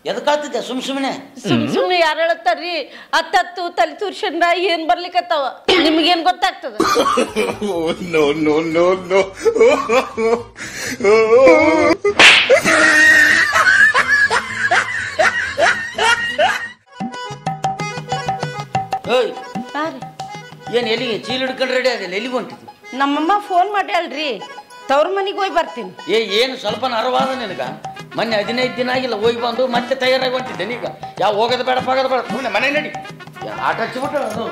ಎದಕ್ಕೆ ಆಗ್ತಿದ್ದೆ ಸುಮ್ಮನೆ ಸುಮ್ನೆ ಯಾರು ಹೇಳತ್ತಾರ್ರಿ ಹತ್ತತ್ತು ತಲೆ ತುರ್ಷಂದ್ರ ಏನ್ ಬರ್ಲಿಕ್ಕತ್ತಾವ ನಿಮ್ಗೇನ್ ಗೊತ್ತಾಗ್ತದ ಏನ್ ಎಲ್ಲಿಗೆ ಚೀಲ ಹಿಡ್ಕೊಂಡು ರೆಡಿ ಅದಿಲ್ಲ ಎಲ್ಲಿಗೆ ಹೊಂಟಿದ್ವಿ ನಮ್ಮಮ್ಮ ಫೋನ್ ಮಾಡ್ಯಾಳ್ರಿ ತವ್ರ ಮನಿಗೆ ಹೋಗಿ ಬರ್ತೀನಿ ಏನು ಸ್ವಲ್ಪ ಅರವಾದ ನಿನಗ ಮೊನ್ನೆ 15 ದಿನ ಆಗಿಲ್ಲ ಹೋಗಿ ಬಂದು ಮತ್ತೆ ತಯಾರಾಗಿ ಹೊಂಟಿದ್ದೆ ಈಗ ಯಾವ ಹೋಗೋದು ಬೇಡ ಪಾಗೋದು ಬೇಡ ಸುಮ್ಮನೆ ಮನೆ ನಡಿ ಆಟ ಹಚ್ಚಿಬಿಟ್ಟು ಅದು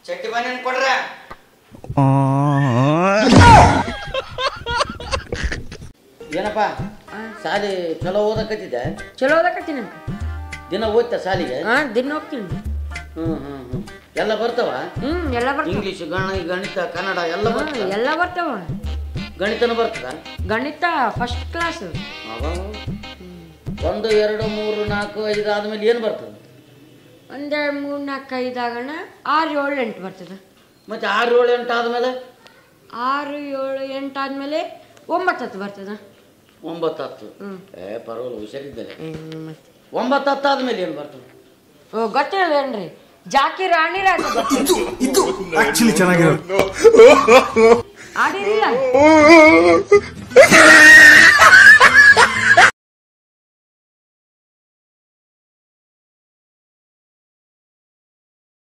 ಚಟ್ಟಿ ಬನ್ನಿ ಕೊಡ್ರ ಏನಪ್ಪ ಸಾಲಿ ಚಲೋ ಓದಕತ್ತಿದ್ದೆ ಚಲೋ ಓದಕತ್ತೀನಿ ದಿನ ಓದ್ತಾ ಸಾಲಿಗೆ ದಿನ ಹೋಗ್ತೀನಿ ಎಲ್ಲ ಬರ್ತಾವ ಎಲ್ಲ ಬರ್ತಾವ ಇಂಗ್ಲೀಷ್ ಗಣಿತ ಕನ್ನಡ ಎಲ್ಲ ಬರ್ತಾವ ಎಲ್ಲ ಬರ್ತಾವ ಗಣಿತನೂ ಬರ್ತದ ಗಣಿತ ಫಸ್ಟ್ ಕ್ಲಾಸ್ 1 2 3 4 5 ಆದ್ಮೇಲೆ ಏನು ಬರ್ತದೆ 1 2 3 4 5 ಆಗಣ 6 7 8 ಬರ್ತದೆ ಮತ್ತೆ 6 7 8 ಆದ್ಮೇಲೆ 6 7 8 ಆದ್ಮೇಲೆ 9 10 ಬರ್ತದ 9 10 ಪರವಾಗಿಲ್ಲ ಹುಷಾರಿದ್ದಾರೆ 9 10 ಆದ್ಮೇಲೆ ಏನು ಬರ್ತದೆ ಗೊತ್ತಿರಲ್ವೇನ್ರಿ ಜಾಕಿ ರಾಣಿ ರಾಜ ಇದು ಆಕ್ಚುಲಿ ಚೆನ್ನಾಗಿರೋದು ಆಡಿರಿಲ್ಲ